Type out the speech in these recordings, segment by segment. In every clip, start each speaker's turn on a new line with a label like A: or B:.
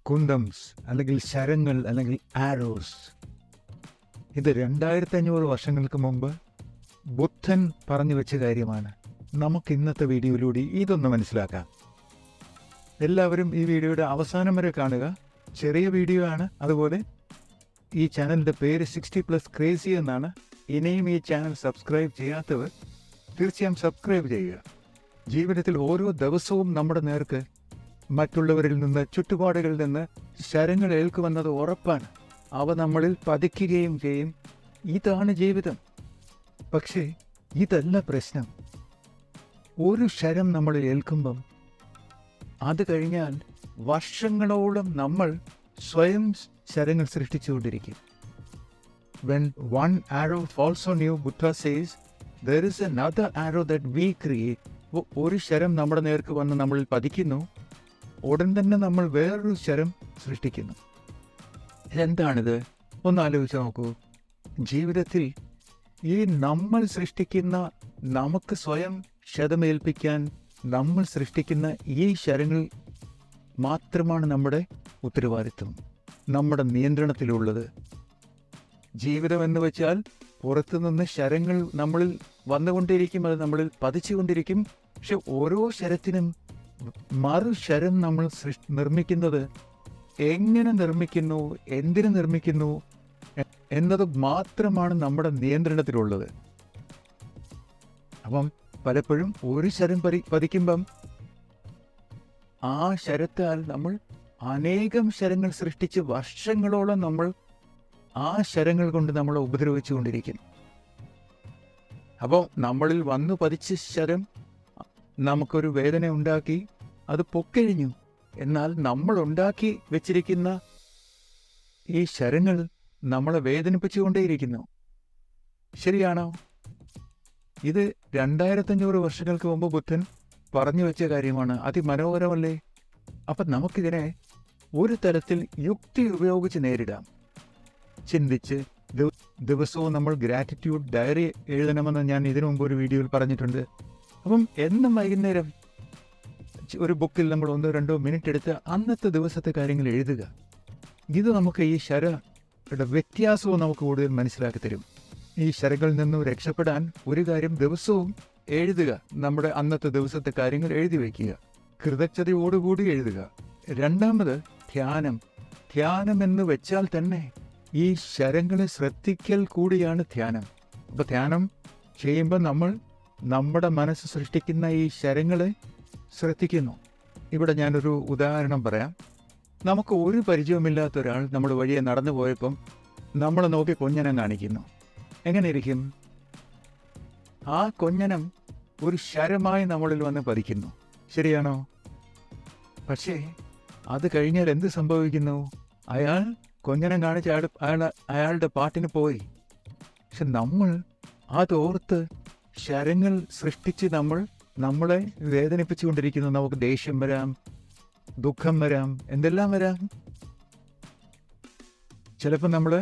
A: കുന്തംസ് അല്ലെങ്കിൽ ശരങ്ങൾ അല്ലെങ്കിൽ ആരോസ്. ഇത് 2500 വർഷങ്ങൾക്ക് മുമ്പ് ബുദ്ധൻ പറഞ്ഞു വെച്ച കാര്യമാണ്. നമുക്ക് ഇന്നത്തെ വീഡിയോയിലൂടെ ഇതൊന്ന് മനസ്സിലാക്കാം. എല്ലാവരും ഈ വീഡിയോയുടെ അവസാനം വരെ കാണുക. ചെറിയ വീഡിയോ ആണ്. അതുപോലെ ഈ ചാനലിൻ്റെ പേര് 60+ ക്രേസി എന്നാണ്. ഇനിയും ഈ ചാനൽ സബ്സ്ക്രൈബ് ചെയ്യാത്തവർ തീർച്ചയായും സബ്സ്ക്രൈബ് ചെയ്യുക. ജീവിതത്തിൽ ഓരോ ദിവസവും നമ്മുടെ നേർക്ക് മറ്റുള്ളവരിൽ നിന്ന്, ചുറ്റുപാടുകളിൽ നിന്ന് ശരങ്ങൾ ഏൽക്കുമെന്നത് ഉറപ്പാണ്. അവ നമ്മളിൽ പതിക്കുകയും ചെയ്യും. ഇതാണ് ജീവിതം. പക്ഷേ ഇതല്ല പ്രശ്നം. ഒരു ശരം നമ്മൾ ഏൽക്കുമ്പം അത് കഴിഞ്ഞാൽ വർഷങ്ങളോളം നമ്മൾ സ്വയം ശരങ്ങൾ സൃഷ്ടിച്ചുകൊണ്ടിരിക്കും. When one arrow falls on you, Buddha says, there is another arrow that we create. ഒരു ശരം നമ്മുടെ നേർക്ക് വന്ന് നമ്മളിൽ പതിക്കുന്നു, ഉടൻ തന്നെ നമ്മൾ വേറൊരു ശരം സൃഷ്ടിക്കുന്നു. എന്താണിത്? ഒന്ന് ആലോചിച്ച് നോക്കൂ. ജീവിതത്തിൽ ഈ നമ്മൾ സൃഷ്ടിക്കുന്ന, നമുക്ക് സ്വയം ക്ഷതമേൽപ്പിക്കാൻ നമ്മൾ സൃഷ്ടിക്കുന്ന ഈ ശരങ്ങൾ മാത്രമാണ് നമ്മുടെ ഉത്തരവാദിത്വം, നമ്മുടെ നിയന്ത്രണത്തിലുള്ളത്. ജീവിതം എന്ന് വെച്ചാൽ പുറത്തുനിന്ന് ശരങ്ങൾ നമ്മളിൽ വന്നുകൊണ്ടിരിക്കും, അത് നമ്മളിൽ പതിച്ചുകൊണ്ടിരിക്കും. പക്ഷെ ഓരോ ശരത്തിനും മറു ശരം നമ്മൾ നിർമ്മിക്കുന്നത് എങ്ങനെ നിർമ്മിക്കുന്നു, എന്തിനു നിർമ്മിക്കുന്നു എന്നത് മാത്രമാണ് നമ്മുടെ നിയന്ത്രണത്തിലുള്ളത്. അപ്പം പലപ്പോഴും ഒരു ശരം പതിക്കുമ്പം ആ ശരത്താൽ നമ്മൾ അനേകം ശരങ്ങൾ സൃഷ്ടിച്ച് വർഷങ്ങളോളം നമ്മൾ ആ ശരങ്ങൾ കൊണ്ട് നമ്മളെ ഉപദ്രവിച്ചുകൊണ്ടിരിക്കും. അപ്പോൾ നമ്മളിൽ വന്നു പതിച്ച ശരം നമുക്കൊരു വേദന ഉണ്ടാക്കി, അത് പൊക്കഴിഞ്ഞു. എന്നാൽ നമ്മൾ ഉണ്ടാക്കി വെച്ചിരിക്കുന്ന ഈ ശരങ്ങൾ നമ്മളെ വേദനിപ്പിച്ചുകൊണ്ടേയിരിക്കുന്നു. ശരിയാണോ? ഇത് 2500 വർഷങ്ങൾക്ക് മുമ്പ് ബുദ്ധൻ പറഞ്ഞു വെച്ച കാര്യമാണ്. അതിമനോഹരമല്ലേ? അപ്പം നമുക്കിതിനെ ഒരു തരത്തിൽ യുക്തി ഉപയോഗിച്ച് നേരിടാം. ചിന്തിച്ച് ദിവസവും നമ്മൾ ഗ്രാറ്റിറ്റ്യൂഡ് ഡയറി എഴുതണമെന്ന് ഞാൻ ഇതിനു മുമ്പ് ഒരു വീഡിയോയിൽ പറഞ്ഞിട്ടുണ്ട്. അപ്പം എന്നും വൈകുന്നേരം ഒരു ബുക്കിൽ നമ്മൾ 1-2 മിനിറ്റ് എടുത്ത് അന്നത്തെ ദിവസത്തെ കാര്യങ്ങൾ എഴുതുക. ഇത് നമുക്ക് ഈ ശരയുടെ വ്യത്യാസവും നമുക്ക് കൂടുതൽ മനസ്സിലാക്കി തരും. ഈ ശരകളിൽ നിന്നും രക്ഷപ്പെടാൻ ഒരു കാര്യം, ദിവസവും എഴുതുക. നമ്മുടെ അന്നത്തെ ദിവസത്തെ കാര്യങ്ങൾ എഴുതി വയ്ക്കുക, കൃതജ്ഞതയോടുകൂടി എഴുതുക. രണ്ടാമത് ധ്യാനം. ധ്യാനം എന്ന് വെച്ചാൽ തന്നെ ഈ ശരങ്ങളെ ശ്രദ്ധിക്കൽ കൂടിയാണ് ധ്യാനം. അപ്പോൾ ധ്യാനം ചെയ്യുമ്പോൾ നമ്മൾ നമ്മുടെ മനസ്സ് സൃഷ്ടിക്കുന്ന ഈ ശരങ്ങളെ ശ്രദ്ധിക്കുന്നു. ഇവിടെ ഞാനൊരു ഉദാഹരണം പറയാം. നമുക്ക് ഒരു പരിചയമില്ലാത്ത ഒരാൾ നമ്മുടെ വഴിയെ നടന്നു പോയപ്പം നമ്മളെ നോക്കി കൊഞ്ഞനം കാണിക്കുന്നു. എങ്ങനെ ഇരിക്കും? ആ കൊഞ്ഞനം ഒരു ശരമായി നമ്മളിൽ വന്ന് പതിക്കുന്നു. ശരിയാണോ? പക്ഷേ അത് കഴിഞ്ഞാൽ എന്ത് സംഭവിക്കുന്നു? അയാൾ കൊഞ്ഞനം കാണിച്ച് അയാളുടെ പാട്ടിന് പോയി. പക്ഷെ നമ്മൾ അതോർത്ത് ശരങ്ങൾ സൃഷ്ടിച്ച് നമ്മളെ വേദനിപ്പിച്ചുകൊണ്ടിരിക്കുന്നു. നമുക്ക് ദേഷ്യം വരാം, ദുഃഖം വരാം, എന്തെല്ലാം വരാം. ചിലപ്പോൾ നമ്മൾ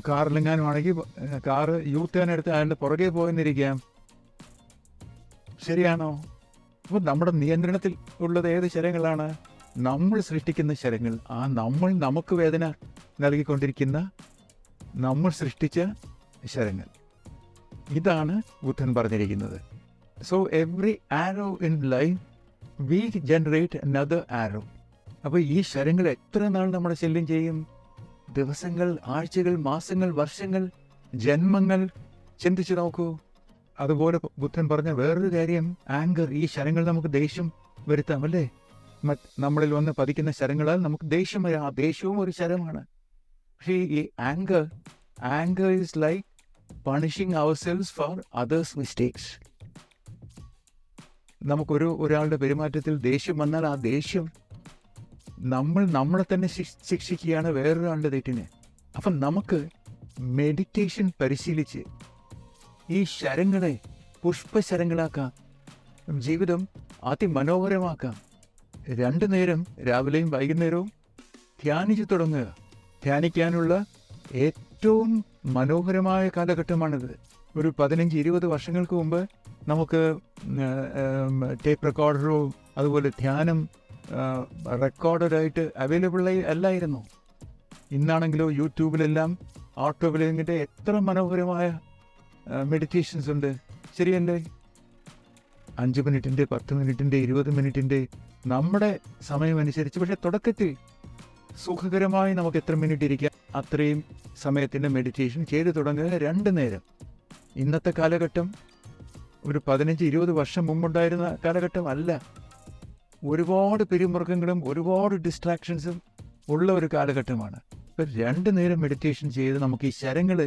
A: കാറിലെങ്ങാനുമാണെങ്കിൽ കാറ് യൂത്തേനെടുത്ത് അയാളുടെ പുറകെ പോയെന്നിരിക്കാം. ശരിയാണോ? അപ്പോൾ നമ്മുടെ നിയന്ത്രണത്തിൽ ഉള്ളത് ഏത് ശരങ്ങളാണ്? നമ്മൾ സൃഷ്ടിക്കുന്ന ശരങ്ങൾ. ആ നമ്മൾ നമുക്ക് വേദന നൽകിക്കൊണ്ടിരിക്കുന്ന നമ്മൾ സൃഷ്ടിച്ച ശരങ്ങൾ. ഇതാണ് ബുദ്ധൻ പറഞ്ഞിരിക്കുന്നത്. So every arrow in life we generate another arrow. അപ്പോൾ ഈ ശരങ്ങൾ എത്ര നാൾ നമ്മളെ ശല്യം ചെയ്യും? ദിവസങ്ങൾ, ആഴ്ചകൾ, മാസങ്ങൾ, വർഷങ്ങൾ, ജന്മങ്ങൾ. ചിന്തിച്ചു നോക്കൂ. അതുപോലെ ബുദ്ധൻ പറഞ്ഞ വേറൊരു കാര്യം, ആങ്കർ. ഈ ശരങ്ങൾ നമുക്ക് ദേഷ്യം വരുത്താം, അല്ലേ? നമ്മളിൽ വന്ന് പതിക്കുന്ന ശരങ്ങളാൽ നമുക്ക് ദേഷ്യം വരാം. ആ ദേഷ്യവും ഒരു ശരമാണ്. പക്ഷേ ഈ anger is like punishing our selves for others mistakes. ഒരാളുടെ പെരുമാറ്റത്തിൽ ദേഷ്യം വന്നാൽ ആ ദേഷ്യം നമ്മളെ തന്നെ ശിക്ഷിക്കുകയാണ് വേറൊരാളുടെ തെറ്റിന്. അപ്പം നമുക്ക് മെഡിറ്റേഷൻ പരിശീലിച്ച് ഈ ശരങ്ങളെ പുഷ്പശരങ്ങളാക്കാം, ജീവിതം അതിമനോഹരമാക്കാം. 2 നേരം, രാവിലെയും വൈകുന്നേരവും ധ്യാനിച്ചു തുടങ്ങുക. ധ്യാനിക്കാനുള്ള ഏറ്റവും മനോഹരമായ കാലഘട്ടമാണിത്. ഒരു 15-20 വർഷങ്ങൾക്ക് മുമ്പ് നമുക്ക് ടേപ്പ് റെക്കോർഡറോ അതുപോലെ ധ്യാനം റെക്കോർഡഡായിട്ട് അവൈലബിളായി അല്ലായിരുന്നു. ഇന്നാണെങ്കിലോ യൂട്യൂബിലെല്ലാം ഓട്ടോ ബിലിങ്ങിൻ്റെ എത്ര മനോഹരമായ മെഡിറ്റേഷൻസ് ഉണ്ട്. ശരിയല്ലേ? 5 മിനിറ്റിൻ്റെ, 10 മിനിറ്റിൻ്റെ, 20 മിനിറ്റിൻ്റെ നമ്മുടെ സമയമനുസരിച്ച്. പക്ഷേ തുടക്കത്തിൽ സുഖകരമായി നമുക്ക് എത്ര മിനിറ്റ് ഇരിക്കാം അത്രയും സമയത്തിൻ്റെ മെഡിറ്റേഷൻ ചെയ്തു തുടങ്ങുക 2 നേരം. ഇന്നത്തെ കാലഘട്ടം ഒരു 15-20 വർഷം മുമ്പുണ്ടായിരുന്ന കാലഘട്ടം അല്ല. ഒരുപാട് പിരിമുറുക്കങ്ങളും ഒരുപാട് ഡിസ്ട്രാക്ഷൻസും ഉള്ള ഒരു കാലഘട്ടമാണ്. ഇപ്പം 2 നേരം മെഡിറ്റേഷൻ ചെയ്ത് നമുക്ക് ഈ ശരങ്ങൾ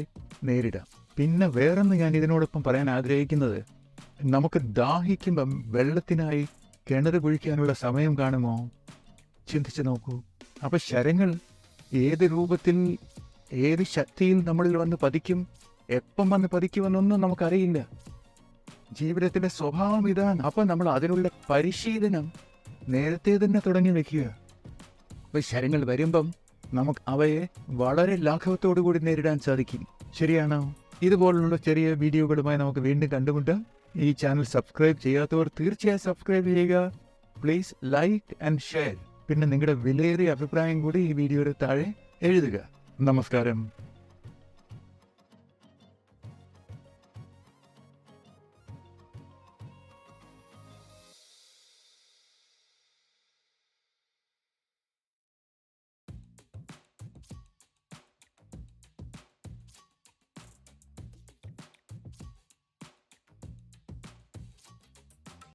A: നേരിടാം. പിന്നെ വേറൊന്ന് ഞാൻ ഇതിനോടൊപ്പം പറയാൻ ആഗ്രഹിക്കുന്നത്, നമുക്ക് ദാഹിക്കുമ്പം വെള്ളത്തിനായി കിണർ കുഴിക്കാനുള്ള സമയം കാണുമോ? ചിന്തിച്ച് നോക്കൂ. അപ്പം ശരങ്ങൾ ഏത് രൂപത്തിൽ, ഏത് ശക്തിയിൽ നമ്മളിൽ വന്ന് പതിക്കും, എപ്പം വന്ന് പതിക്കുമെന്നൊന്നും നമുക്കറിയില്ല. ജീവിതത്തിൻ്റെ സ്വഭാവം ഇതാണ്. അപ്പം നമ്മൾ അതിനുള്ള പരിശീലനം നേരത്തെ തന്നെ തുടങ്ങി വെക്കുക. അപ്പം ശരങ്ങൾ വരുമ്പം നമുക്ക് അവയെ വളരെ ലാഘവത്തോടു കൂടി നേരിടാൻ സാധിക്കും. ശരിയാണോ? ഇതുപോലുള്ള ചെറിയ വീഡിയോകളുമായി നമുക്ക് വീണ്ടും കണ്ടുമുട്ടാം. ഈ ചാനൽ സബ്സ്ക്രൈബ് ചെയ്യാത്തവർ തീർച്ചയായും സബ്സ്ക്രൈബ് ചെയ്യുക. Please like and share. പിന്നെ നിങ്ങളുടെ വിലയേറിയ അഭിപ്രായം കൂടി ഈ വീഡിയോയുടെ താഴെ എഴുതുക. നമസ്കാരം.